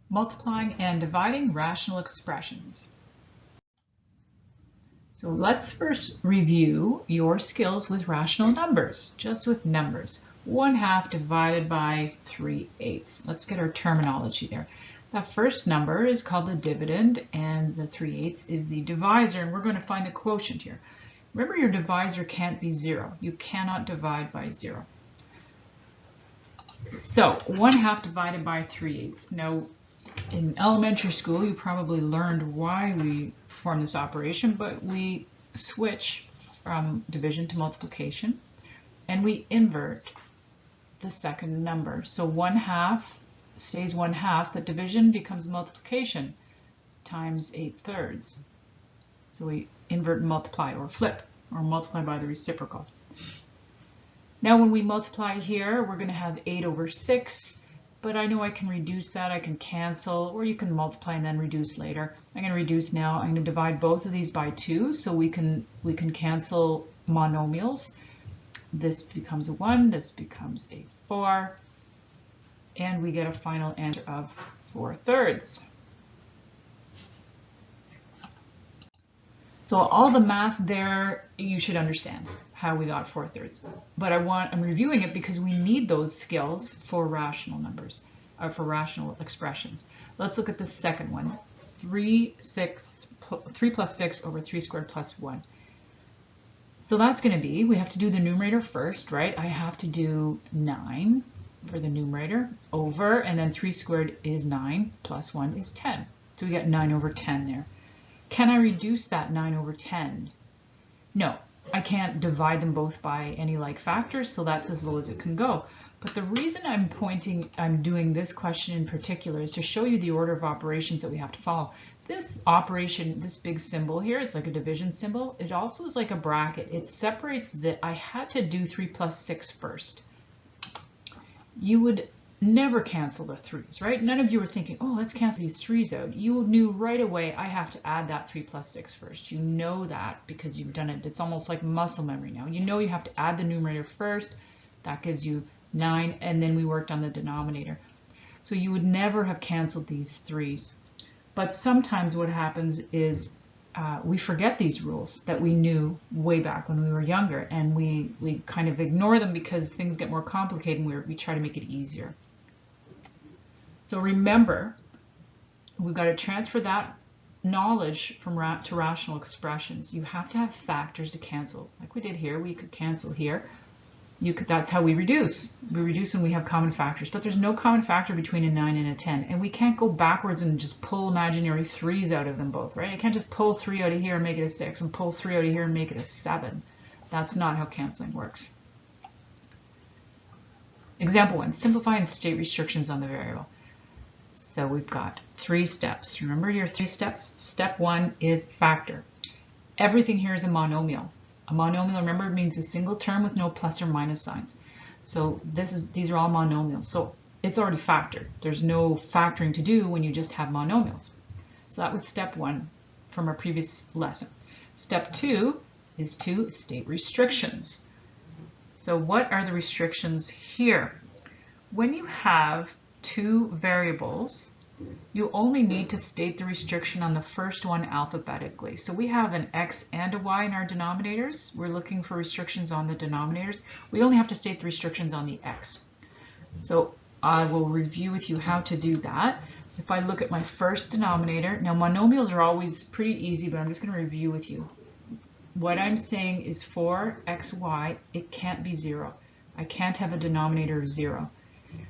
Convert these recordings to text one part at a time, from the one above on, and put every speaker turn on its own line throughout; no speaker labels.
multiplying and dividing rational expressions. So let's first review your skills with rational numbers, just with numbers. 1/2 divided by 3/8. Let's get our terminology there. That first number is called the dividend, and the 3/8 is the divisor, and we're going to find the quotient here. Remember, your divisor can't be 0. You cannot divide by 0. So 1/2 divided by 3/8. Now, in elementary school, you probably learned why we perform this operation, but we switch from division to multiplication, and we invert the second number. So 1/2 stays 1/2, but division becomes multiplication times 8/3. So we invert and multiply, or flip, or multiply by the reciprocal. Now when we multiply here, we're going to have 8/6, but I know I can reduce that, I can cancel, or you can multiply and then reduce later. I'm going to reduce now. I'm going to divide both of these by 2, so we can cancel monomials. This becomes a 1, this becomes a 4, and we get a final answer of 4/3. So all the math there, you should understand how we got 4/3. But I'm reviewing it because we need those skills for rational numbers, or for rational expressions. Let's look at the second one. 3 plus 6 over 3 squared plus 1. So that's going to be, we have to do the numerator first, right? I have to do 9 for the numerator over, and then 3 squared is 9 plus 1 is 10. So we get 9/10 there. Can I reduce that 9/10? No, I can't divide them both by any like factors, so that's as low as it can go. But the reason I'm doing this question in particular is to show you the order of operations that we have to follow. This operation, this big symbol here, is like a division symbol. It also is like a bracket. It separates that I had to do 3 plus 6 first. You would never cancel the 3's, right? None of you were thinking, oh, let's cancel these 3's out. You knew right away, I have to add that 3 plus 6 first. You know that because you've done it. It's almost like muscle memory now. You know you have to add the numerator first. That gives you 9, and then we worked on the denominator. So you would never have canceled these 3's. But sometimes what happens is we forget these rules that we knew way back when we were younger, and we kind of ignore them because things get more complicated and we try to make it easier. So remember, we've got to transfer that knowledge to rational expressions. You have to have factors to cancel. Like we did here, we could cancel here. That's how we reduce. We reduce when we have common factors, but there's no common factor between a 9 and a 10. And we can't go backwards and just pull imaginary 3's out of them both, right? I can't just pull 3 out of here and make it a 6 and pull 3 out of here and make it a 7. That's not how canceling works. Example 1, simplify and state restrictions on the variable. So we've got 3 steps. Remember your 3 steps? Step 1 is factor. Everything here is a monomial. A monomial, remember, means a single term with no plus or minus signs. So these are all monomials. So it's already factored. There's no factoring to do when you just have monomials. So that was step 1 from our previous lesson. Step 2 is to state restrictions. So what are the restrictions here? When you have 2 variables, you only need to state the restriction on the first one alphabetically. So we have an x and a y in our denominators. We're looking for restrictions on the denominators. We only have to state the restrictions on the x. So I will review with you how to do that. If I look at my first denominator, now monomials are always pretty easy, but I'm just going to review with you. What I'm saying is for xy, it can't be 0. I can't have a denominator of 0.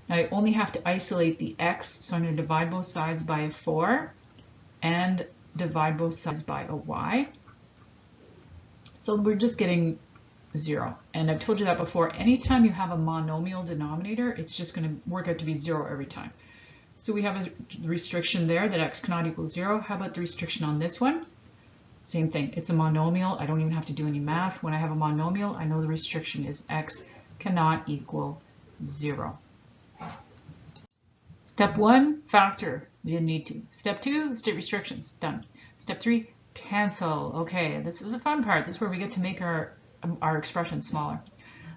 Now I only have to isolate the x, so I'm going to divide both sides by a 4 and divide both sides by a y. So we're just getting 0. And I've told you that before. Anytime you have a monomial denominator, it's just going to work out to be 0 every time. So we have a restriction there that x cannot equal 0. How about the restriction on this one? Same thing. It's a monomial. I don't even have to do any math. When I have a monomial, I know the restriction is x cannot equal 0. Step 1, factor. We didn't need to. Step 2, state restrictions. Done. Step 3, cancel. Okay, this is the fun part. This is where we get to make our expression smaller.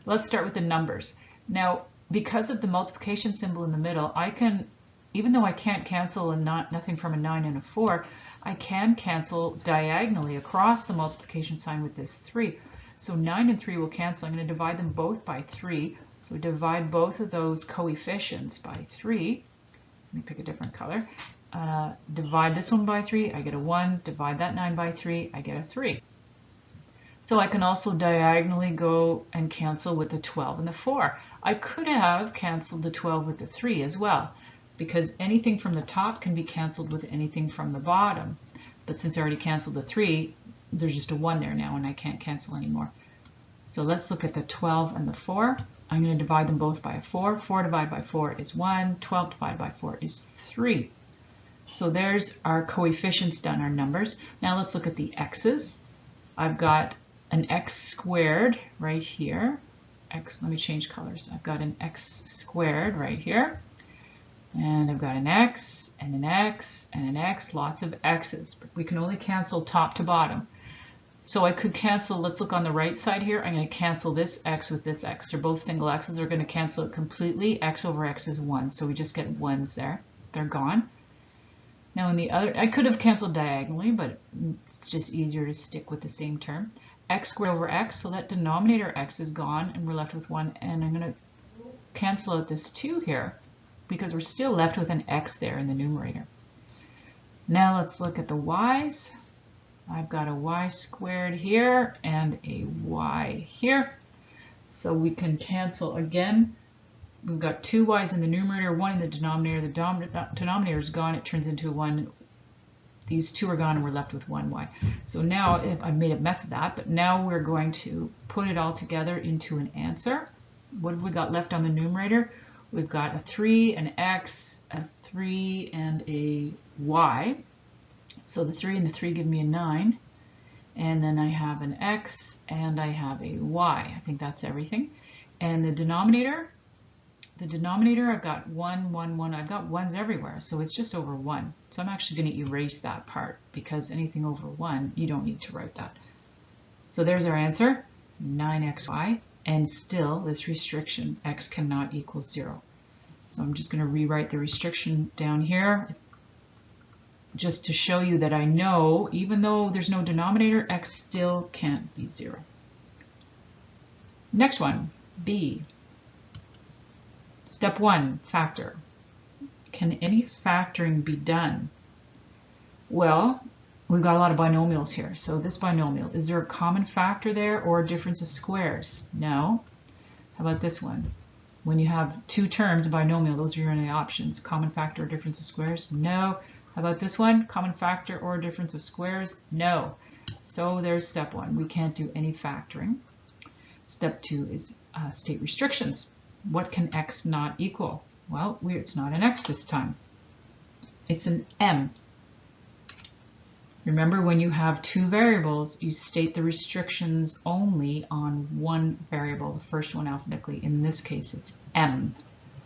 Let's start with the numbers. Now, because of the multiplication symbol in the middle, I can even though I can't cancel nothing from a 9 and a 4, I can cancel diagonally across the multiplication sign with this 3. So 9 and 3 will cancel. I'm going to divide them both by 3. So divide both of those coefficients by 3. Let me pick a different color. Divide this one by 3, I get a 1. Divide that 9 by 3, I get a 3. So I can also diagonally go and cancel with the 12 and the 4. I could have canceled the 12 with the 3 as well, because anything from the top can be canceled with anything from the bottom. But since I already canceled the 3, there's just a 1 there now, and I can't cancel anymore. So let's look at the 12 and the 4. I'm going to divide them both by a 4. 4 divided by 4 is 1. 12 divided by 4 is 3. So there's our coefficients done, our numbers. Now let's look at the x's. I've got an x squared right here. Let me change colors. I've got an x squared right here. And I've got an x and an x and an x, lots of x's. But we can only cancel top to bottom. So I could cancel, let's look on the right side here. I'm going to cancel this x with this x. They're both single x's. They're going to cancel it completely. X over x is 1. So we just get 1s there. They're gone. Now in the other, I could have canceled diagonally, but it's just easier to stick with the same term. X squared over x, so that denominator x is gone, and we're left with 1. And I'm going to cancel out this 2 here, because we're still left with an x there in the numerator. Now let's look at the y's. I've got a y squared here and a y here. So we can cancel again. We've got 2 y's in the numerator, 1 in the denominator. The denominator is gone. It turns into 1. These 2 are gone and we're left with 1y. So now, I've made a mess of that, but now we're going to put it all together into an answer. What have we got left on the numerator? We've got a 3, an x, a 3, and a y. So the 3 and the 3 give me a 9. And then I have an x and I have a y. I think that's everything. And the denominator, I've got 1, 1, 1. I've got 1s everywhere, so it's just over 1. So I'm actually going to erase that part, because anything over 1, you don't need to write that. So there's our answer, 9xy. And still, this restriction, x cannot equal 0. So I'm just going to rewrite the restriction down here, just to show you that I know, even though there's no denominator, x still can't be 0. Next one, B. Step 1, factor. Can any factoring be done? Well, we've got a lot of binomials here. So this binomial, is there a common factor there or a difference of squares? No. How about this one? When you have 2 terms, a binomial, those are your only options. Common factor or difference of squares? No. How about this one? Common factor or difference of squares? No. So there's step 1. We can't do any factoring. Step 2 is state restrictions. What can x not equal? Well, it's not an x this time. It's an m. Remember, when you have 2 variables, you state the restrictions only on one variable, the first one alphabetically. In this case, it's m.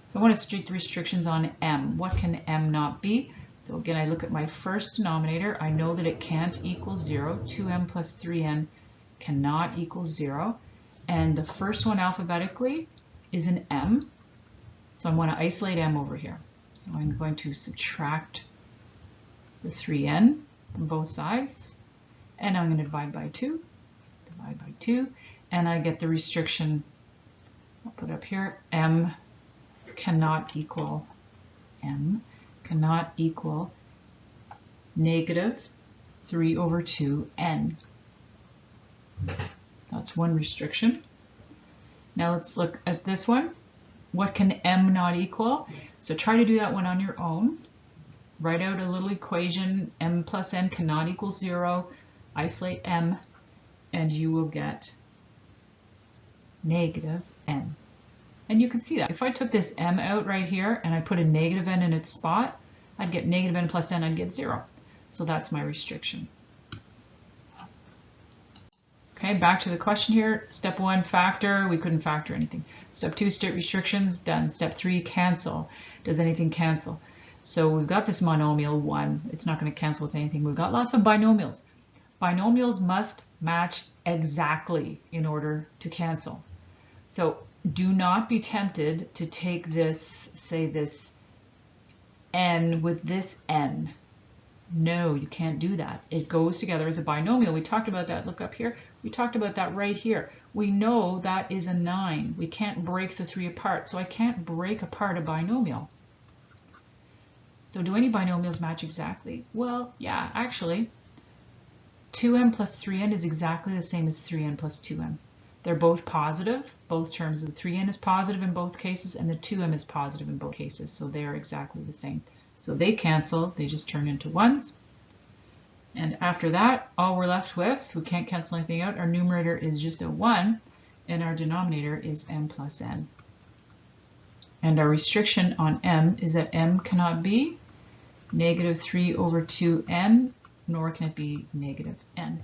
So I want to state the restrictions on m. What can m not be? So again, I look at my first denominator. I know that it can't equal 0. 2m plus 3n cannot equal 0. And the first one alphabetically is an m. So I want to isolate m over here. So I'm going to subtract the 3n from both sides, and I'm going to divide by 2, and I get the restriction, I'll put up here, m cannot equal negative 3 over 2n. That's one restriction. Now let's look at this one. What can m not equal? So try to do that one on your own. Write out a little equation, m plus n cannot equal 0. Isolate m, and you will get negative n. And you can see that. If I took this m out right here and I put a negative n in its spot, I'd get negative n plus n, I'd get 0. So that's my restriction. Okay, back to the question here. Step 1, factor. We couldn't factor anything. Step 2, state restrictions. Done. Step 3, cancel. Does anything cancel? So we've got this monomial 1. It's not going to cancel with anything. We've got lots of binomials. Binomials must match exactly in order to cancel. So do not be tempted to take this, say this n with this n. No, you can't do that. It goes together as a binomial. We talked about that. Look up here. We talked about that right here. We know that is a 9. We can't break the 3 apart, so I can't break apart a binomial. So do any binomials match exactly? Well, yeah, actually, 2m plus 3n is exactly the same as 3n plus 2m. They're both positive. Both terms of the 3n is positive in both cases, and the 2m is positive in both cases, so they are exactly the same. So they cancel, they just turn into 1s. And after that, all we're left with, we can't cancel anything out, our numerator is just a 1, and our denominator is m plus n. And our restriction on m is that m cannot be negative 3 over 2n, nor can it be negative n.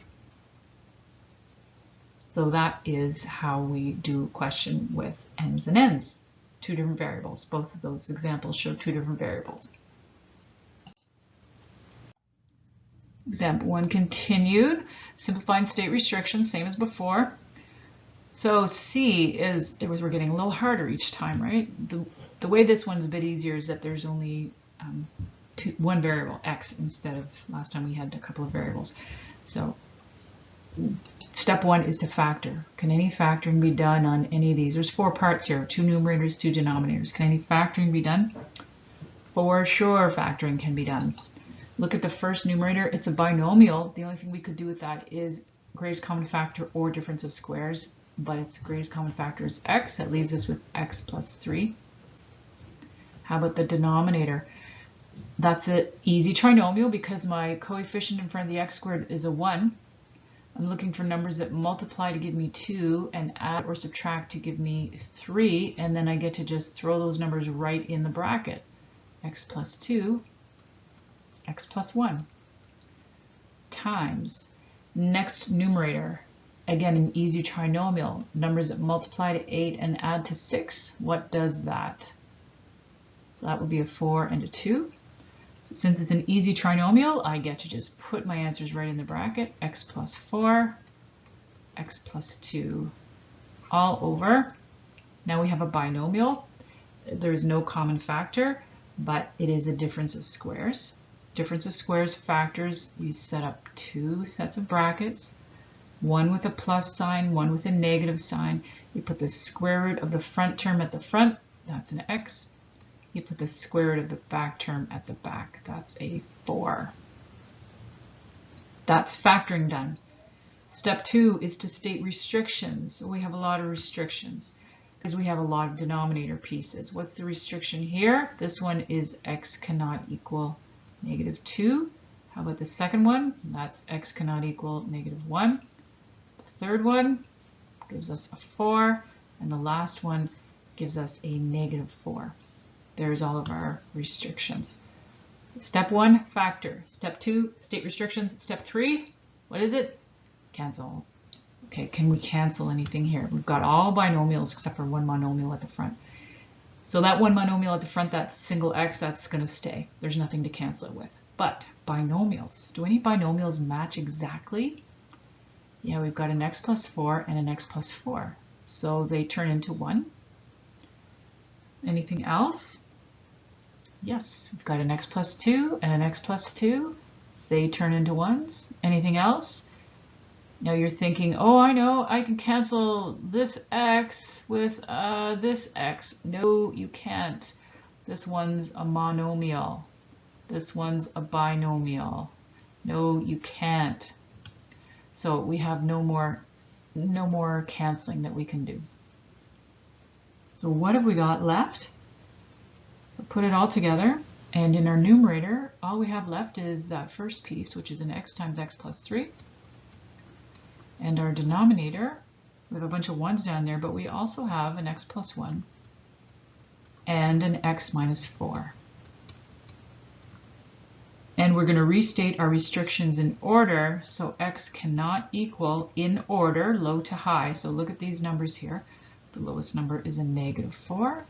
So that is how we do a question with m's and n's, 2 different variables. Both of those examples show 2 different variables. Example 1 continued. Simplifying state restrictions, same as before. So C is, we're getting a little harder each time, right? The way this one's a bit easier is that there's only one variable, x, instead of last time we had a couple of variables. So step 1 is to factor. Can any factoring be done on any of these? There's 4 parts here, 2 numerators, 2 denominators. Can any factoring be done? For sure, factoring can be done. Look at the first numerator, it's a binomial. The only thing we could do with that is greatest common factor or difference of squares, but its greatest common factor is x. That leaves us with x plus 3. How about the denominator? That's an easy trinomial because my coefficient in front of the x squared is a 1. I'm looking for numbers that multiply to give me 2 and add or subtract to give me 3, and then I get to just throw those numbers right in the bracket. X plus 2, x plus 1 times next numerator, again an easy trinomial, numbers that multiply to 8 and add to 6. What does that? So that would be a 4 and a 2. So since it's an easy trinomial, I get to just put my answers right in the bracket. X plus 4, x plus 2, all over. Now we have a binomial. There is no common factor, but it is a difference of squares. Difference of squares factors, we set up 2 sets of brackets, one with a plus sign, one with a negative sign. You put the square root of the front term at the front, that's an x. You put the square root of the back term at the back, that's a 4. That's factoring done. Step 2 is to state restrictions. So we have a lot of restrictions because we have a lot of denominator pieces. What's the restriction here? This one is x cannot equal negative 2. How about the second one? That's x cannot equal negative 1. The third one gives us a 4. And the last one gives us a negative 4. There's all of our restrictions. So step 1, factor. Step 2, state restrictions. Step 3, what is it? Cancel. Okay, can we cancel anything here? We've got all binomials except for one monomial at the front. So that one monomial at the front, that's single x, that's going to stay. There's nothing to cancel it with. But binomials, do any binomials match exactly? Yeah, we've got an x plus 4 and an x plus 4. So they turn into 1. Anything else? Yes, we've got an x plus 2 and an x plus 2. They turn into 1s. Anything else? Now you're thinking, oh, I know, I can cancel this x with this x. No, you can't. This one's a monomial. This one's a binomial. No, you can't. So we have no more canceling that we can do. So what have we got left? So put it all together, and in our numerator, all we have left is that first piece, which is an x times x plus 3. And our denominator, we have a bunch of 1s down there, but we also have an x plus 1 and an x minus 4. And we're going to restate our restrictions in order, so x cannot equal in order, low to high. So look at these numbers here. The lowest number is a negative 4,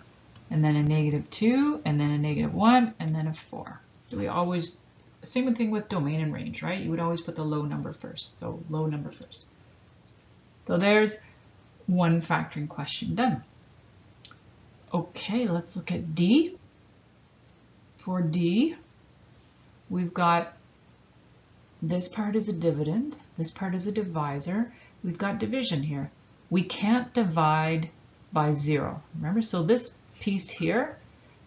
and then a negative 2, and then a negative 1, and then a 4. Do we always, same thing with domain and range, right? You would always put the low number first, so low number first. So there's one factoring question done. Okay, let's look at D. For D, we've got this part is a dividend, this part is a divisor. We've got division here. We can't divide by 0. Remember, so this piece here,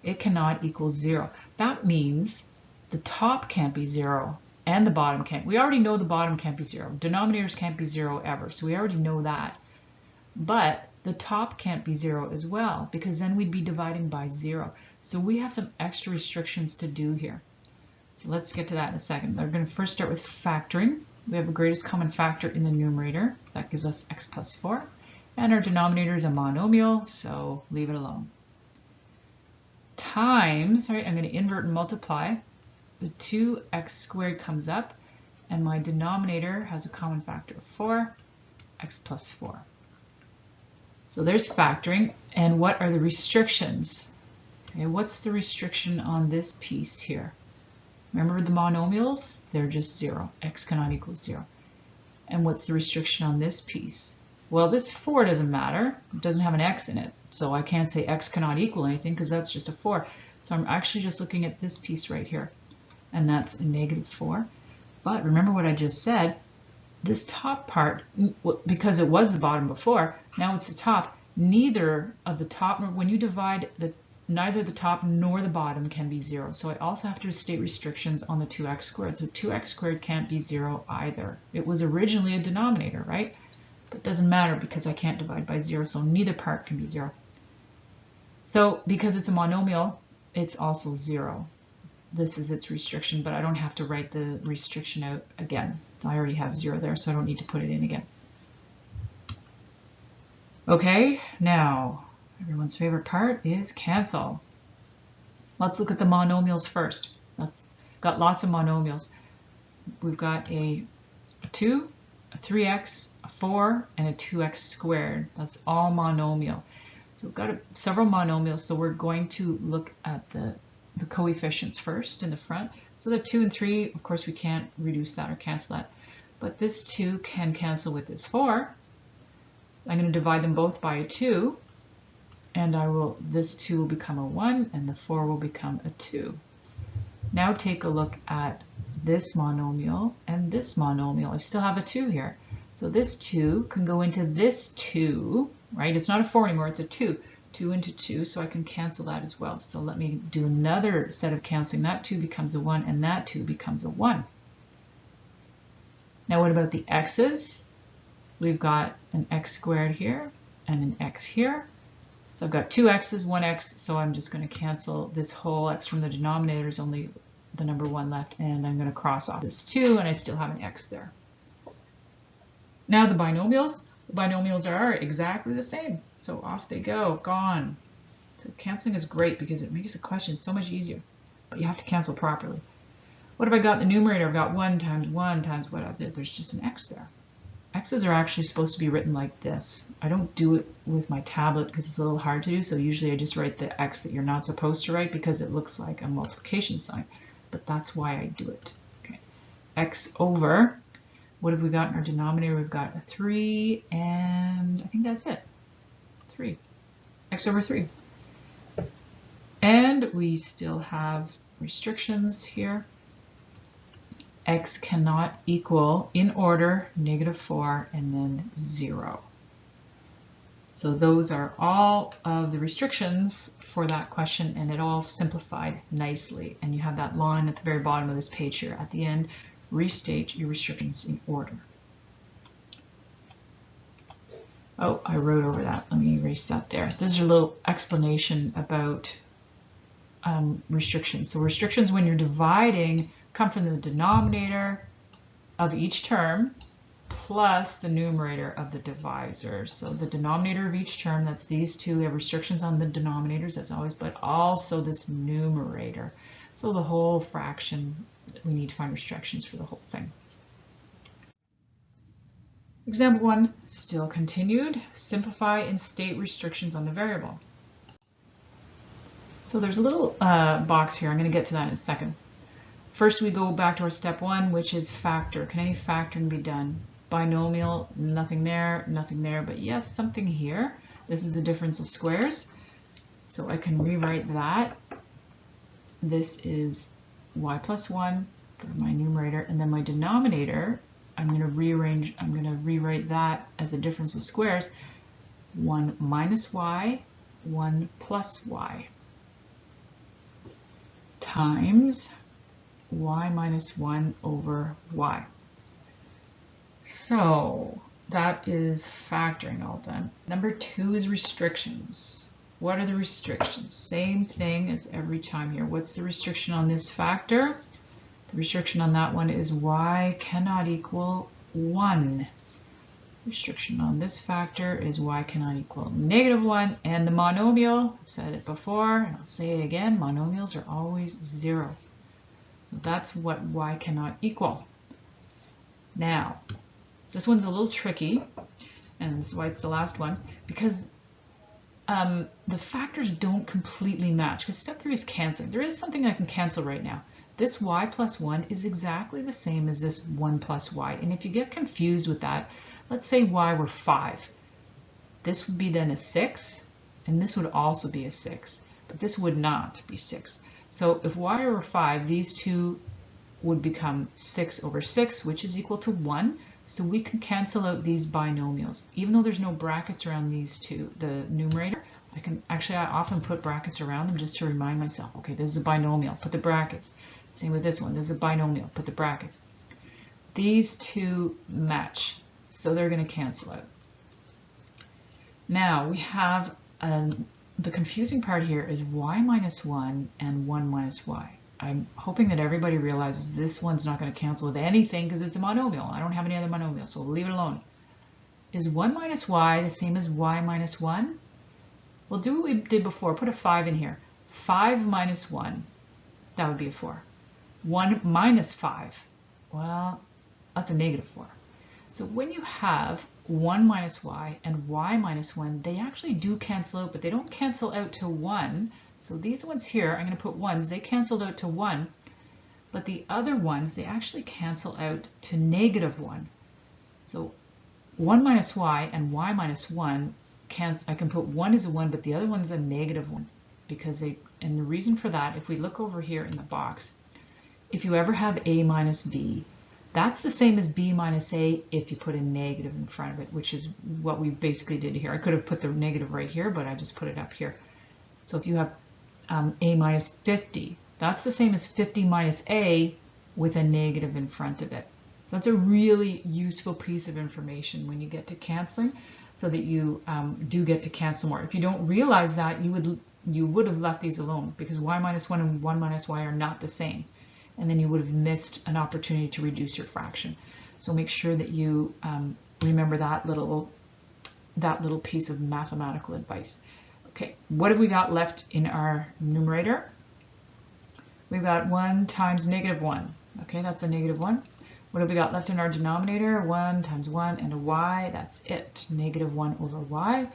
it cannot equal 0. That means the top can't be 0 and the bottom can't. We already know the bottom can't be 0. Denominators can't be 0 ever, so we already know that. But the top can't be 0 as well, because then we'd be dividing by 0. So we have some extra restrictions to do here. So let's get to that in a second. We're going to first start with factoring. We have the greatest common factor in the numerator. That gives us x plus 4. And our denominator is a monomial, so leave it alone. Times, right, I'm going to invert and multiply. The 2x squared comes up, and my denominator has a common factor of 4, x plus 4. So there's factoring. And what are the restrictions? Okay, what's the restriction on this piece here? Remember the monomials? They're just 0. X cannot equal 0. And what's the restriction on this piece? Well, this 4 doesn't matter. It doesn't have an x in it. So I can't say x cannot equal anything because that's just a 4. So I'm actually just looking at this piece right here. And that's a negative 4. But remember what I just said. This top part, because it was the bottom before, now it's the top. Neither of the top, when you divide, neither the top nor the bottom can be 0. So I also have to state restrictions on the 2x squared. So 2x squared can't be 0 either. It was originally a denominator, right? But it doesn't matter because I can't divide by 0, so neither part can be 0. So because it's a monomial, it's also 0. This is its restriction, but I don't have to write the restriction out again. I already have 0 there, so I don't need to put it in again. Okay, now everyone's favorite part is cancel. Let's look at the monomials first. Got lots of monomials. We've got a 2, a 3x, a 4, and a 2x squared. That's all monomial. So we've got several monomials, so we're going to look at the coefficients first in the front. So the 2 and 3, of course, we can't reduce that or cancel that. But this 2 can cancel with this 4. I'm going to divide them both by a 2. And this 2 will become a 1, and the 4 will become a 2. Now take a look at this monomial and this monomial. I still have a 2 here. So this 2 can go into this 2, right? It's not a 4 anymore, it's a 2. 2 into 2, so I can cancel that as well. So let me do another set of canceling. That 2 becomes a 1, and that 2 becomes a 1. Now what about the x's? We've got an x squared here and an x here. So I've got 2 x's, 1 x, so I'm just going to cancel this whole x from the denominator. There's only the number 1 left, and I'm going to cross off this 2, and I still have an x there. Now the binomials. The binomials are exactly the same. So off they go, gone. So canceling is great because it makes the question so much easier, but you have to cancel properly. What have I got in the numerator? I've got 1 times what? There's just an x there. X's are actually supposed to be written like this. I don't do it with my tablet because it's a little hard to do, so usually I just write the x that you're not supposed to write because it looks like a multiplication sign, but that's why I do it. Okay. X over, what have we got in our denominator? We've got a 3, and I think that's it. 3. X over 3. And we still have restrictions here. X cannot equal, in order, -4 and then 0. So those are all of the restrictions for that question, and it all simplified nicely. And you have that line at the very bottom of this page here. At the end, restate your restrictions in order. Oh, I wrote over that. Let me erase that there. This is a little explanation about restrictions. So restrictions when you're dividing come from the denominator of each term plus the numerator of the divisor. So the denominator of each term, that's these two. We have restrictions on the denominators, as always, but also this numerator. So the whole fraction, we need to find restrictions for the whole thing. Example 1, still continued. Simplify and state restrictions on the variable. So there's a little box here. I'm going to get to that in a second. First, we go back to our step 1, which is factor. Can any factoring be done? Binomial, nothing there, but yes, something here. This is the difference of squares. So I can rewrite that this is y plus 1 for my numerator, and then my denominator, I'm going to rewrite that as the difference of squares, 1 minus y, 1 plus y, times y minus 1 over y. So that is factoring all done. Number 2 is restrictions. What are the restrictions? Same thing as every time here. What's the restriction on this factor? The restriction on that one is y cannot equal 1. Restriction on this factor is y cannot equal -1. And the monomial, I've said it before, and I'll say it again, monomials are always 0. So that's what y cannot equal. Now, this one's a little tricky, and this is why it's the last one, because the factors don't completely match, because step 3 is canceling. There is something I can cancel right now. This y plus 1 is exactly the same as this 1 plus y. And if you get confused with that, let's say y were 5. This would be then a 6, and this would also be a 6, but this would not be 6. So if y were 5, these two would become 6 over 6, which is equal to 1. So we can cancel out these binomials. Even though there's no brackets around these two, the numerator, I often put brackets around them just to remind myself, okay, this is a binomial, put the brackets. Same with this one, this is a binomial, put the brackets. These two match, so they're going to cancel out. Now we have the confusing part here is y minus 1 and 1 minus y. I'm hoping that everybody realizes this one's not going to cancel with anything because it's a monomial. I don't have any other monomial, so we'll leave it alone. Is 1 minus y the same as y minus 1? We'll do what we did before. Put a 5 in here. 5 minus 1, that would be a 4. 1 minus 5, well, that's a -4. So when you have 1 minus y and y minus 1, they actually do cancel out, but they don't cancel out to 1. So these ones here, I'm going to put 1s, they canceled out to 1, but the other ones, they actually cancel out to -1. So 1 minus y and y minus 1, I can put 1 as a 1, but the other one's a -1, because and the reason for that, if we look over here in the box, if you ever have a minus b, that's the same as b minus a if you put a negative in front of it, which is what we basically did here. I could have put the negative right here, but I just put it up here. So if you have a minus 50, that's the same as 50 minus a with a negative in front of it. That's a really useful piece of information when you get to canceling, so that you do get to cancel more. If you don't realize that, you would have left these alone, because y minus 1 and 1 minus y are not the same. And then you would have missed an opportunity to reduce your fraction. So make sure that you remember that little piece of mathematical advice. Okay, what have we got left in our numerator? We've got 1 times -1. Okay, that's a -1. What have we got left in our denominator? 1 times 1 and a y, that's it. -1 over y.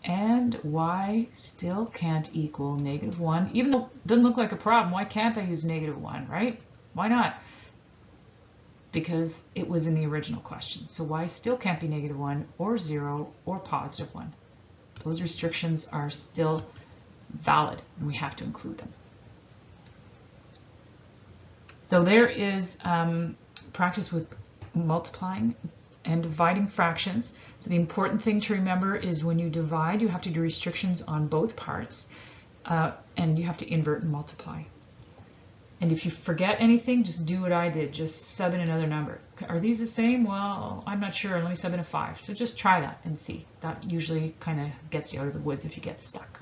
And y still can't equal -1, even though it doesn't look like a problem. Why can't I use -1, right? Why not? Because it was in the original question. So y still can't be -1 or 0 or +1. Those restrictions are still valid, and we have to include them. So there is practice with multiplying and dividing fractions. So the important thing to remember is when you divide, you have to do restrictions on both parts, and you have to invert and multiply. And if you forget anything, just do what I did, just sub in another number. Are these the same? Well, I'm not sure. Let me sub in a 5. So just try that and see. That usually kind of gets you out of the woods if you get stuck.